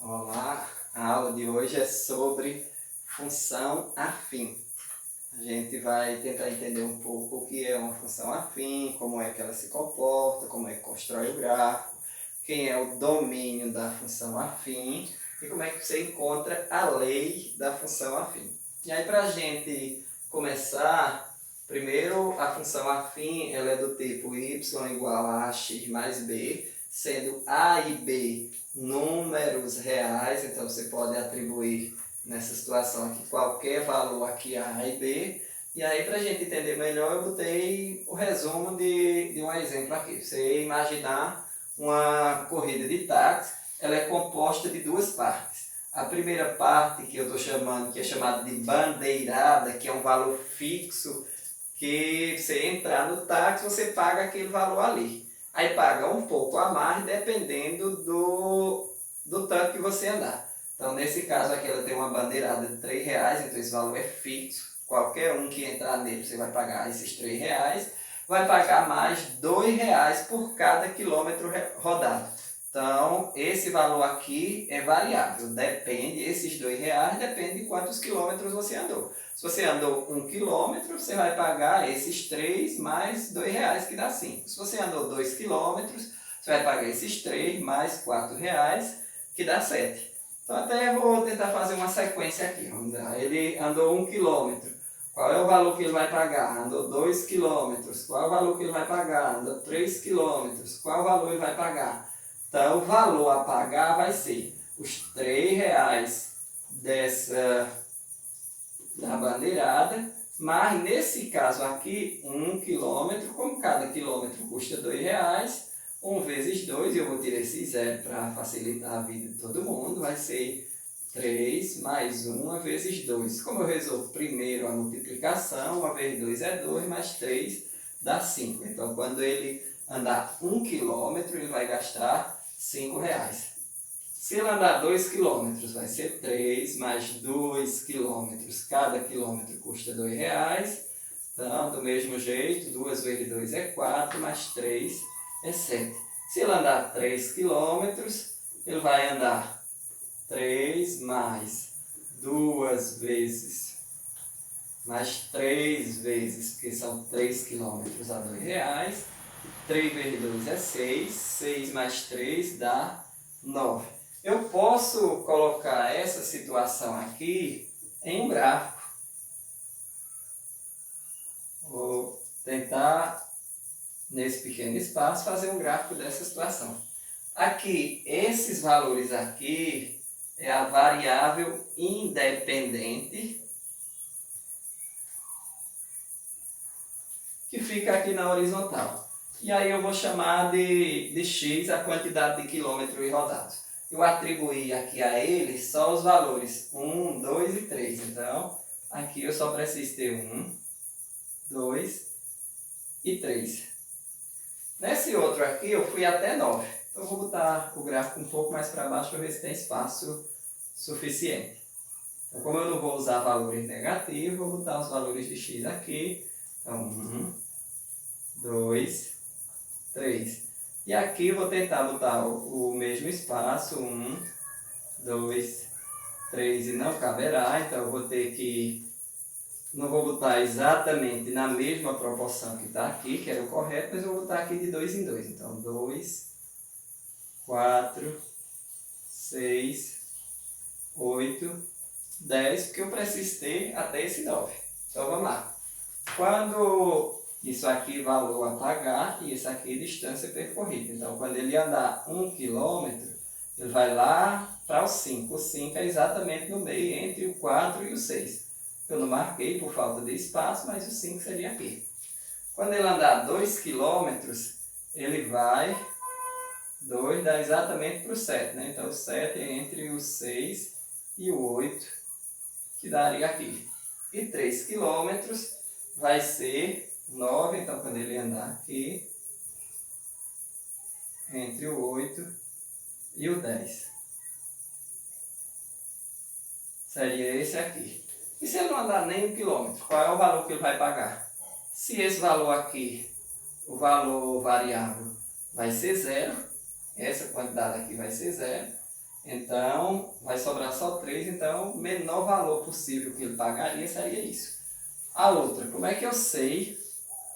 Olá, a aula de hoje é sobre função afim. A gente vai tentar entender um pouco o que é uma função afim, como é que ela se comporta, como é que constrói o gráfico, quem é o domínio da função afim e como é que você encontra a lei da função afim. E aí, para a gente começar, primeiro a função afim ela é do tipo y igual a x mais b, sendo a e b números reais, então você pode atribuir nessa situação aqui qualquer valor aqui a e b. E aí, para a gente entender melhor, eu botei o resumo de um exemplo aqui. Você imaginar uma corrida de táxi, ela é composta de duas partes. A primeira parte, que eu estou chamando, que é chamada de bandeirada, que é um valor fixo, que você entrar no táxi, você paga aquele valor ali. Aí paga um pouco a mais, dependendo do tanto que você andar. Então, nesse caso aqui, ela tem uma bandeirada de R$3, então esse valor é fixo. Qualquer um que entrar nele, você vai pagar esses R$3. Vai pagar mais R$2 por cada quilômetro rodado. Então, esse valor aqui é variável. Depende, esses R$2 depende de quantos quilômetros você andou. Se você andou 1 quilômetro, você vai pagar esses 3 mais R$2, que dá 5. Se você andou 2 quilômetros, você vai pagar esses 3 mais R$4, que dá 7. Então, até vou tentar fazer uma sequência aqui. Ele andou 1 quilômetro. Qual é o valor que ele vai pagar? Andou 2 quilômetros. Qual é o valor que ele vai pagar? Andou 3 quilômetros. Qual é o valor que ele vai pagar? Então, o valor a pagar vai ser os R$3 da bandeirada, mas nesse caso aqui, 1 quilômetro, como cada quilômetro custa R$2, 1 vezes 2, e eu vou tirar esse zero para facilitar a vida de todo mundo, vai ser 3 mais 1 vezes 2. Como eu resolvo primeiro a multiplicação, 1 vezes 2 é 2, mais 3 dá 5. Então, quando ele andar 1 quilômetro, ele vai gastar R$5. Se ele andar 2 quilômetros, vai ser 3 mais 2 quilômetros. Cada quilômetro custa R$2. Então, do mesmo jeito, 2 vezes 2 é 4, mais 3 é 7. Se ele andar 3 quilômetros, ele vai andar 3 mais 2 vezes, mais 3 vezes, porque são 3 quilômetros a R$2. 3 vezes 2 é 6, 6 mais 3 dá 9. Eu posso colocar essa situação aqui em um gráfico. Vou tentar, nesse pequeno espaço, fazer um gráfico dessa situação. Aqui, esses valores aqui é a variável independente que fica aqui na horizontal. E aí eu vou chamar de x a quantidade de quilômetros rodados. Eu atribuí aqui a ele só os valores 1, 2 e 3. Então, aqui eu só preciso ter 1, 2 e 3. Nesse outro aqui eu fui até 9. Então eu vou botar o gráfico um pouco mais para baixo para ver se tem espaço suficiente. Então, como eu não vou usar valores negativos, vou botar os valores de x aqui. Então, 1, 2, 3. E aqui eu vou tentar botar o mesmo espaço, 1, 2, 3, e não caberá, então eu vou ter que, não vou botar exatamente na mesma proporção que está aqui, que era o correto, mas eu vou botar aqui de 2 em 2. Então, 2, 4, 6, 8, 10, porque eu preciso ter até esse 9. Então, vamos lá. Quando isso aqui é valor a pagar e isso aqui é distância percorrida. Então, quando ele andar 1 quilômetro, ele vai lá para o 5. O 5 é exatamente no meio entre o 4 e o 6. Eu não marquei por falta de espaço, mas o 5 seria aqui. Quando ele andar 2 quilômetros, ele vai... 2 dá exatamente para o 7, né? Então, o 7 é entre o 6 e o 8, que daria aqui. E 3 quilômetros vai ser 9, então quando ele andar aqui, entre o 8 e o 10. Seria esse aqui. E se ele não andar nem 1 quilômetro, qual é o valor que ele vai pagar? Se esse valor aqui, o valor variável, vai ser 0, essa quantidade aqui vai ser 0, Então, vai sobrar só 3, então o menor valor possível que ele pagaria seria isso. A outra, como é que eu sei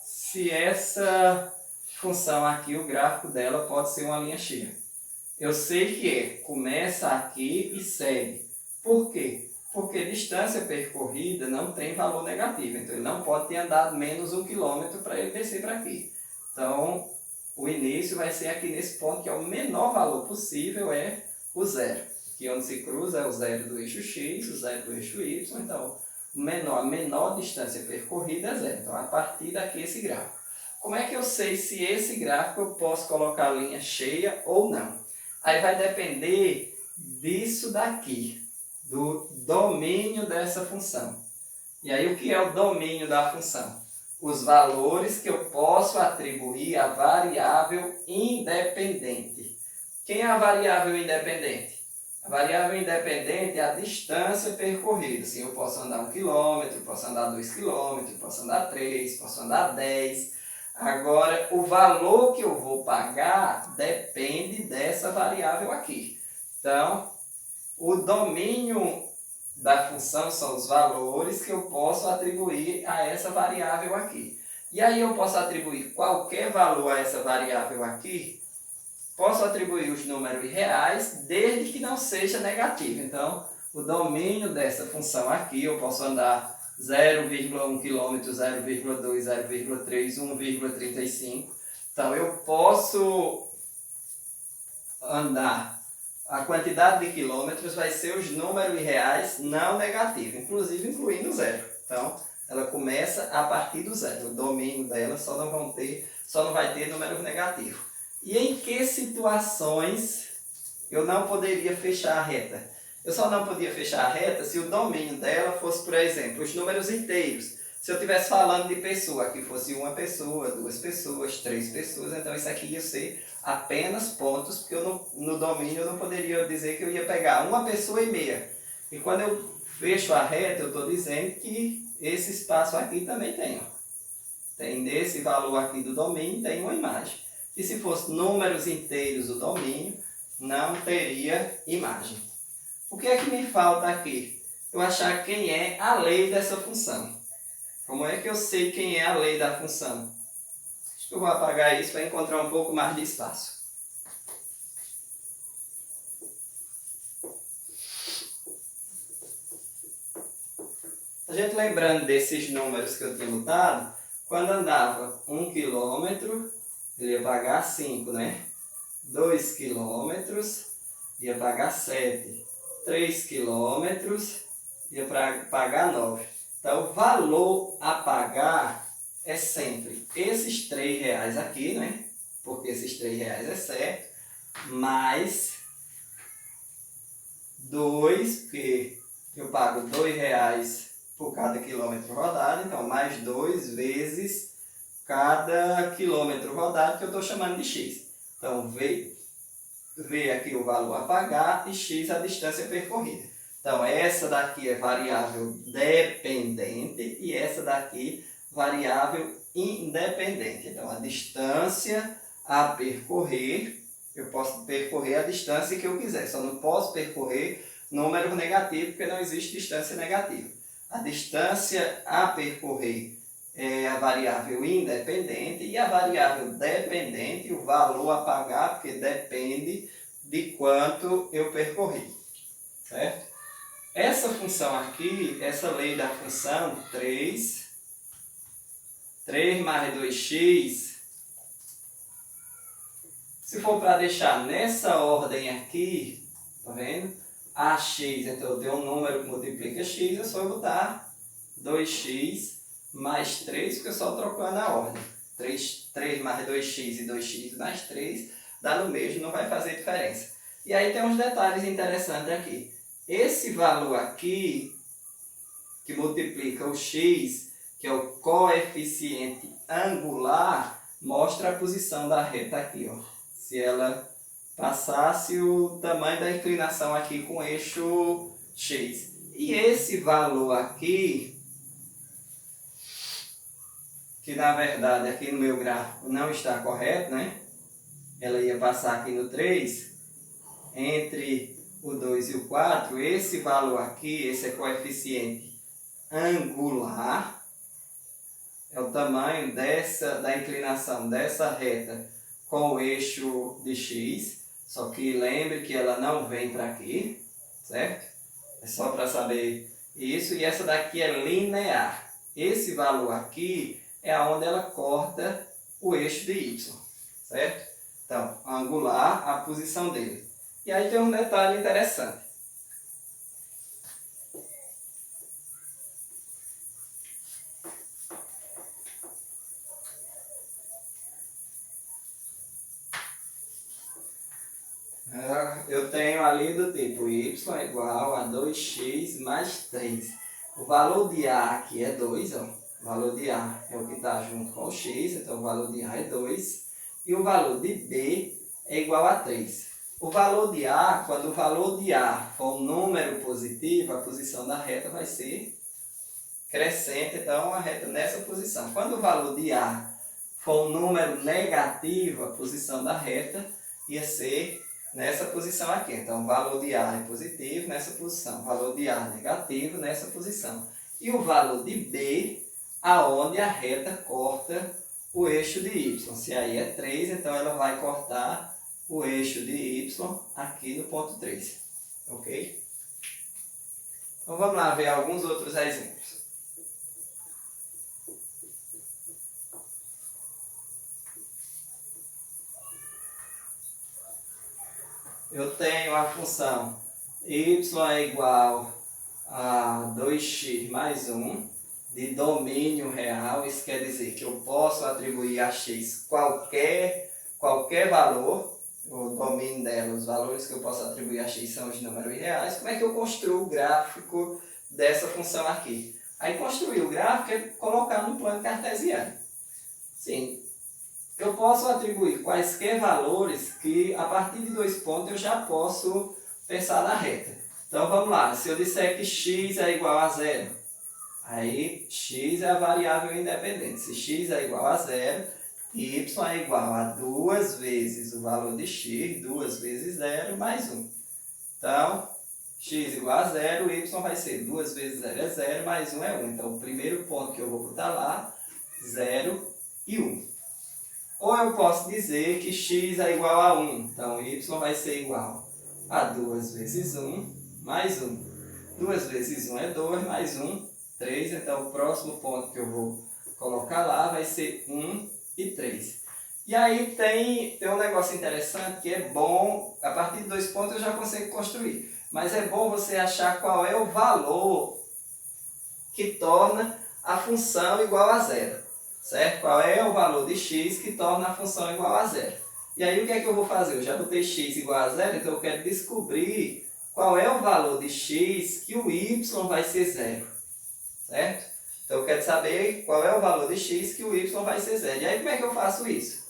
se essa função aqui, o gráfico dela pode ser uma linha cheia? Eu sei que começa aqui e segue. Por quê? Porque distância percorrida não tem valor negativo, então ele não pode ter andado menos 1 km para ele descer para aqui. Então, o início vai ser aqui nesse ponto, que é o menor valor possível, é o zero. Aqui onde se cruza é o zero do eixo x, o zero do eixo y, então a menor distância percorrida é zero. Então, a partir daqui esse gráfico. Como é que eu sei se esse gráfico eu posso colocar linha cheia ou não? Aí vai depender disso daqui, do domínio dessa função. E aí o que é o domínio da função? Os valores que eu posso atribuir à variável independente. Quem é a variável independente? A variável independente é a distância percorrida. Assim, eu posso andar 1 km, posso andar 2 km, posso andar 3, posso andar 10. Agora, o valor que eu vou pagar depende dessa variável aqui. Então, o domínio da função são os valores que eu posso atribuir a essa variável aqui. E aí eu posso atribuir qualquer valor a essa variável aqui. Posso atribuir os números reais, desde que não seja negativo. Então, o domínio dessa função aqui, eu posso andar 0,1 km, 0,2, 0,3, 1,35. Então, eu posso andar, a quantidade de quilômetros vai ser os números reais não negativos, inclusive incluindo zero. Então, ela começa a partir do zero. O domínio dela só não vai ter números negativos. E em que situações eu não poderia fechar a reta? Eu só não podia fechar a reta se o domínio dela fosse, por exemplo, os números inteiros. Se eu estivesse falando de pessoa, aqui fosse uma pessoa, duas pessoas, três pessoas, então isso aqui ia ser apenas pontos, porque no domínio eu não poderia dizer que eu ia pegar uma pessoa e meia. E quando eu fecho a reta, eu estou dizendo que esse espaço aqui também tem. Tem nesse valor aqui do domínio, tem uma imagem. E se fosse números inteiros o domínio, não teria imagem. O que é que me falta aqui? Eu achar quem é a lei dessa função. Como é que eu sei quem é a lei da função? Acho que eu vou apagar isso para encontrar um pouco mais de espaço. A gente lembrando desses números que eu tinha botado, quando andava 1 km, ele ia pagar 5, né? 2 km, ia pagar 7. 3 km, ia pagar 9. Então, o valor a pagar é sempre esses R$3 aqui, né? Porque esses R$3 é certo, mais 2, porque eu pago R$2 por cada quilômetro rodado, então mais 2 vezes cada quilômetro rodado, que eu estou chamando de x. Então, V aqui o valor a pagar e x a distância percorrida. Então, essa daqui é variável dependente e essa daqui variável independente. Então, a distância a percorrer, eu posso percorrer a distância que eu quiser. Só não posso percorrer número negativo, porque não existe distância negativa. A distância a percorrer é a variável independente e a variável dependente, o valor a pagar, porque depende de quanto eu percorri, certo? Essa função aqui, essa lei da função 3 mais 2x, se for para deixar nessa ordem aqui, tá vendo? AX, então eu tenho um número que multiplica x, é só eu botar 2x mais 3, porque eu só trocando a ordem. 3 mais 2x e 2x mais 3 dá no mesmo, não vai fazer diferença. E aí tem uns detalhes interessantes aqui. Esse valor aqui, que multiplica o x, que é o coeficiente angular, mostra a posição da reta aqui, ó. Se ela passasse o tamanho da inclinação aqui com o eixo x. E esse valor aqui, que na verdade aqui no meu gráfico não está correto, né? Ela ia passar aqui no 3, entre o 2 e o 4, esse valor aqui, esse é coeficiente angular, é o tamanho da inclinação dessa reta com o eixo de x, só que lembre que ela não vem para aqui, certo? É só para saber isso, e essa daqui é linear. Esse valor aqui é onde ela corta o eixo de y, certo? Então, angular, a posição dele. E aí tem um detalhe interessante. Eu tenho ali do tipo y é igual a 2x mais 3. O valor de A aqui é 2, ó. O valor de A é o que está junto com o x, então o valor de A é 2. E o valor de B é igual a 3. O valor de A, quando o valor de A for um número positivo, a posição da reta vai ser crescente, então a reta nessa posição. Quando o valor de A for um número negativo, a posição da reta ia ser nessa posição aqui. Então, o valor de A é positivo nessa posição, o valor de A negativo nessa posição. E o valor de B, aonde a reta corta o eixo de Y. Se aí é 3, então ela vai cortar o eixo de Y aqui no ponto 3. Ok? Então, vamos lá ver alguns outros exemplos. Eu tenho a função y é igual a 2x mais 1 de domínio real. Isso quer dizer que eu posso atribuir a x qualquer valor. O domínio dela, os valores que eu posso atribuir a x são os números reais. Como é que eu construo o gráfico dessa função aqui? Aí construir o gráfico é colocar no plano cartesiano. Sim. Eu posso atribuir quaisquer valores que, a partir de 2 pontos, eu já posso pensar na reta. Então, vamos lá. Se eu disser que x é igual a 0, aí x é a variável independente. Se x é igual a 0, y é igual a 2 vezes o valor de x, 2 vezes 0, mais 1. Então, x igual a 0, y vai ser 2 vezes 0 é 0, mais 1 é 1. Então, o primeiro ponto que eu vou botar lá, 0 e 1. Ou eu posso dizer que x é igual a 1. Então, y vai ser igual a 2 vezes 1 mais 1. 2 vezes 1 é 2, mais 1, 3. Então, o próximo ponto que eu vou colocar lá vai ser 1 e 3. E aí tem um negócio interessante que é bom, a partir de 2 pontos eu já consigo construir. Mas é bom você achar qual é o valor que torna a função igual a 0. Certo? Qual é o valor de x que torna a função igual a 0. E aí o que é que eu vou fazer? Eu já botei x igual a 0, então eu quero descobrir qual é o valor de x que o y vai ser 0. Certo? Então eu quero saber qual é o valor de x que o y vai ser 0. E aí como é que eu faço isso?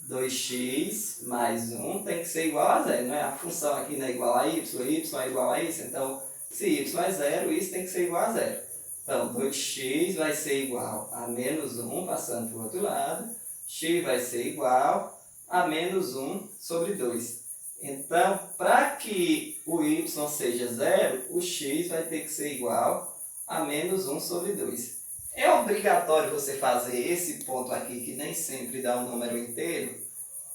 2x mais 1 tem que ser igual a 0, não é? A função aqui não é igual a y é igual a isso, então se y é 0, isso tem que ser igual a 0. Então, 2x vai ser igual a menos 1, passando para o outro lado. X vai ser igual a menos 1 sobre 2. Então, para que o y seja 0, o x vai ter que ser igual a menos 1 sobre 2. É obrigatório você fazer esse ponto aqui, que nem sempre dá um número inteiro?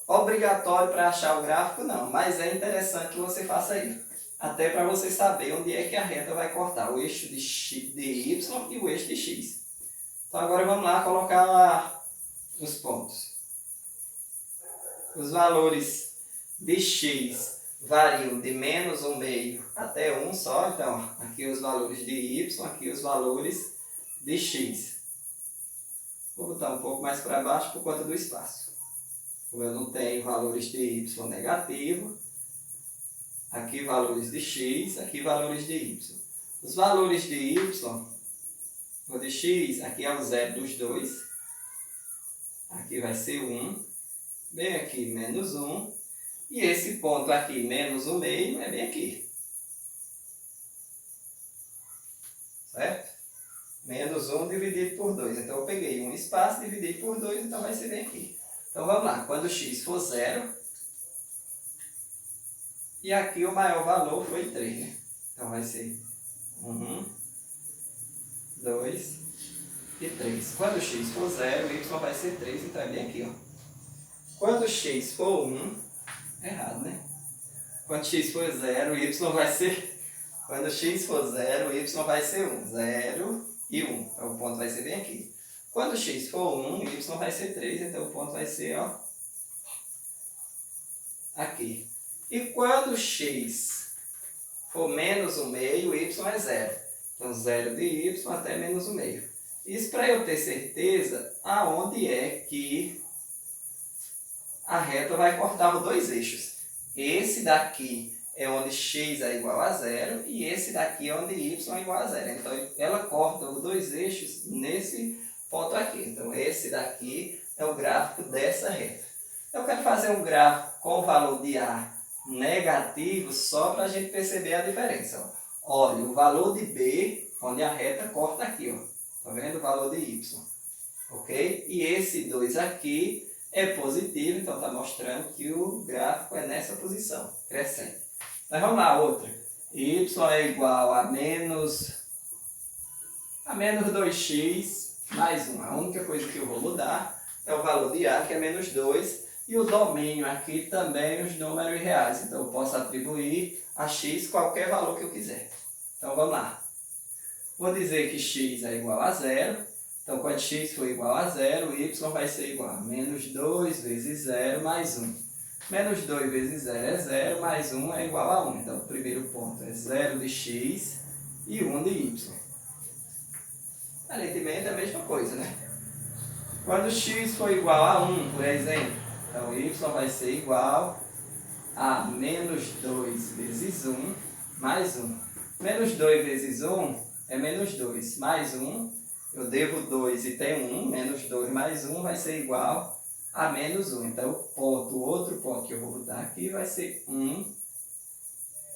Obrigatório para achar o gráfico, não. Mas é interessante que você faça isso. Até para você saber onde é que a reta vai cortar o eixo de y e o eixo de x. Então agora vamos lá colocar lá os pontos. Os valores de x variam de menos 1/2 até 1 só. Então aqui os valores de y, aqui os valores de x. Vou botar um pouco mais para baixo por conta do espaço. Como eu não tenho valores de y negativo, aqui valores de x, aqui valores de y. Os valores de y, o de x, aqui é o 0 dos dois. Aqui vai ser 1. Bem aqui, menos 1. E esse ponto aqui, menos 1/2, é bem aqui. Certo? Menos 1 dividido por 2. Então, eu peguei um espaço, dividi por 2, então vai ser bem aqui. Então, vamos lá. Quando x for 0... E aqui o maior valor foi 3, né? Então vai ser 1, 2 e 3. Quando x for 0, y vai ser 3, então é bem aqui, ó. Quando x for 1, errado, né? Quando x for 0, y vai ser... Quando x for 0, y vai ser 1. 0 e 1. Então o ponto vai ser bem aqui. Quando x for 1, y vai ser 3, então o ponto vai ser, ó, aqui. E quando x for menos 1 meio, y é 0. Então 0 de y até menos 1 meio. Isso para eu ter certeza aonde é que a reta vai cortar os dois eixos. Esse daqui é onde x é igual a 0 e esse daqui é onde y é igual a 0. Então ela corta os dois eixos nesse ponto aqui. Então esse daqui é o gráfico dessa reta. Eu quero fazer um gráfico com o valor de A negativo só para a gente perceber a diferença. Olha, o valor de B, onde a reta corta aqui, ó. Tá vendo? O valor de y. Ok? E esse 2 aqui é positivo, então está mostrando que o gráfico é nessa posição, crescente. Mas vamos lá, outra. Y é igual a menos 2x mais 1. A única coisa que eu vou mudar é o valor de A, que é menos 2. E o domínio aqui também os números reais. Então eu posso atribuir a x qualquer valor que eu quiser. Então vamos lá. Vou dizer que x é igual a 0. Então quando x for igual a 0, y vai ser igual a menos 2 vezes 0 mais 1. Menos 2 vezes 0 é 0, mais 1 é igual a 1. Então o primeiro ponto é 0 de x e 1 de y. Aparentemente é a mesma coisa, né? Quando x for igual a 1, por exemplo, então y vai ser igual a menos 2 vezes 1 mais 1. Menos 2 vezes 1 é menos 2, mais 1, eu devo 2 e tenho 1, menos 2 mais 1 vai ser igual a menos 1. Então o outro ponto que eu vou botar aqui vai ser 1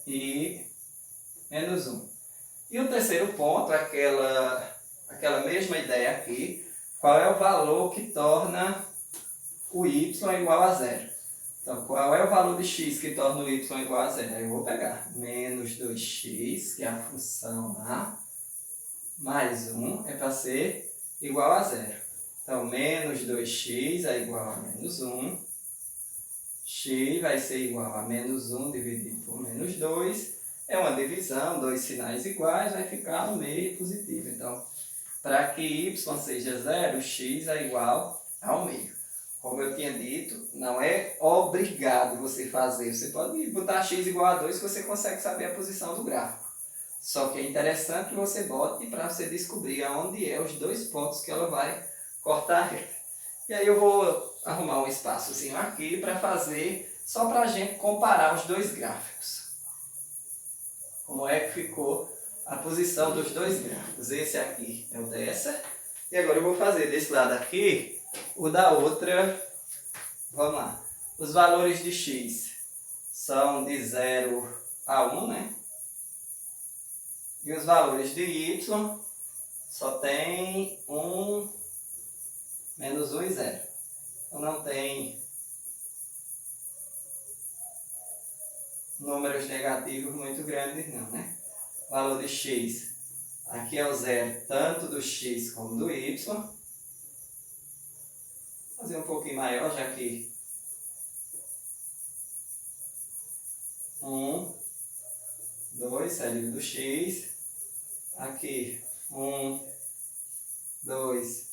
e menos 1. E o terceiro ponto, aquela mesma ideia aqui, qual é o valor que torna o y igual a 0? Então, qual é o valor de x que torna o y igual a 0? Aí eu vou pegar menos 2x, que é a função A, mais 1 é para ser igual a 0. Então, menos 2x é igual a menos 1. X vai ser igual a menos 1 dividido por menos 2. É uma divisão, dois sinais iguais, vai ficar no meio positivo. Então, para que y seja 0, x é igual ao meio. Como eu tinha dito, não é obrigado você fazer. Você pode botar x igual a 2 que você consegue saber a posição do gráfico. Só que é interessante que você bote para você descobrir aonde é os dois pontos que ela vai cortar a reta. E aí eu vou arrumar um espaçozinho aqui para fazer, só para a gente comparar os dois gráficos. Como é que ficou a posição dos dois gráficos. Esse aqui é o dessa. E agora eu vou fazer desse lado aqui o da outra. Vamos lá. Os valores de x são de 0 a 1, né? E os valores de y só tem 1, menos 1 e 0. Então não tem números negativos muito grandes não, né? O valor de x, aqui é o 0, tanto do x como do y. Vou fazer um pouquinho maior, já que 1, 2, saiu do x. Aqui 1, 2,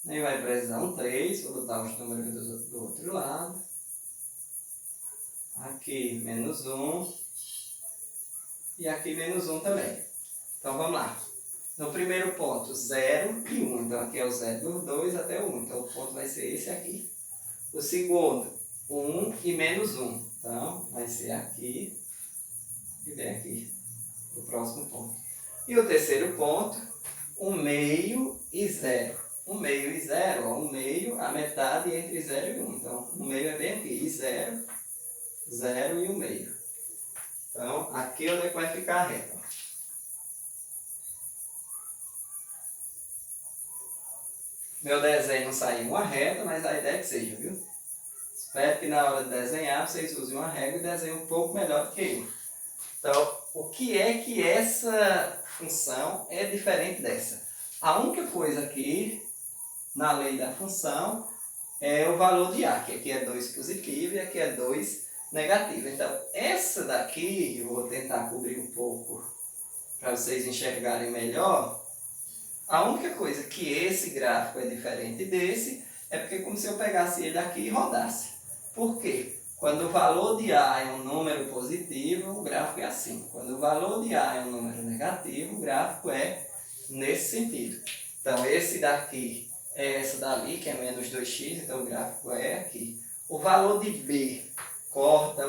nem vai precisar um 3, vou botar os números do outro lado. Aqui menos 1 e aqui menos 1 também. Então vamos lá. No primeiro ponto, 0 e 1. Então aqui é o 0 dos 2 até o 1. Então o ponto vai ser esse aqui. O segundo, 1 e menos 1. Então vai ser aqui e bem aqui. O próximo ponto. E o terceiro ponto, 1 meio e 0. 1 meio e 0, ó, 1 meio, a metade entre 0 e 1. Então 1 meio é bem aqui. E 0, 0 e 1 meio. Então aqui onde é que vai ficar a reta. Meu desenho não saiu uma reta, mas a ideia é que seja, viu? Espero que na hora de desenhar vocês usem uma régua e desenhem um pouco melhor do que eu. Então, o que é que essa função é diferente dessa? A única coisa aqui, na lei da função, é o valor de A, que aqui é 2 positivo e aqui é 2 negativo. Então, essa daqui, eu vou tentar cobrir um pouco para vocês enxergarem melhor. A única coisa que esse gráfico é diferente desse é porque como se eu pegasse ele aqui e rodasse. Por quê? Quando o valor de A é um número positivo, o gráfico é assim. Quando o valor de A é um número negativo, o gráfico é nesse sentido. Então, esse daqui é essa dali, que é menos 2x, então o gráfico é aqui. O valor de B corta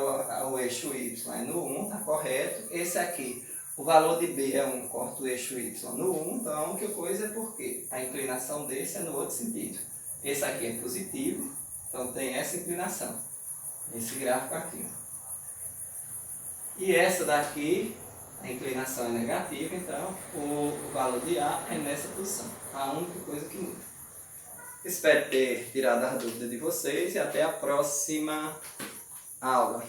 o eixo y é no 1, está correto. Esse aqui, o valor de B é 1, corta o eixo y no 1, então a única coisa é porque a inclinação desse é no outro sentido. Esse aqui é positivo, então tem essa inclinação, esse gráfico aqui. E essa daqui, a inclinação é negativa, então o valor de A é nessa posição, a única coisa que muda. Espero ter tirado as dúvidas de vocês e até a próxima aula.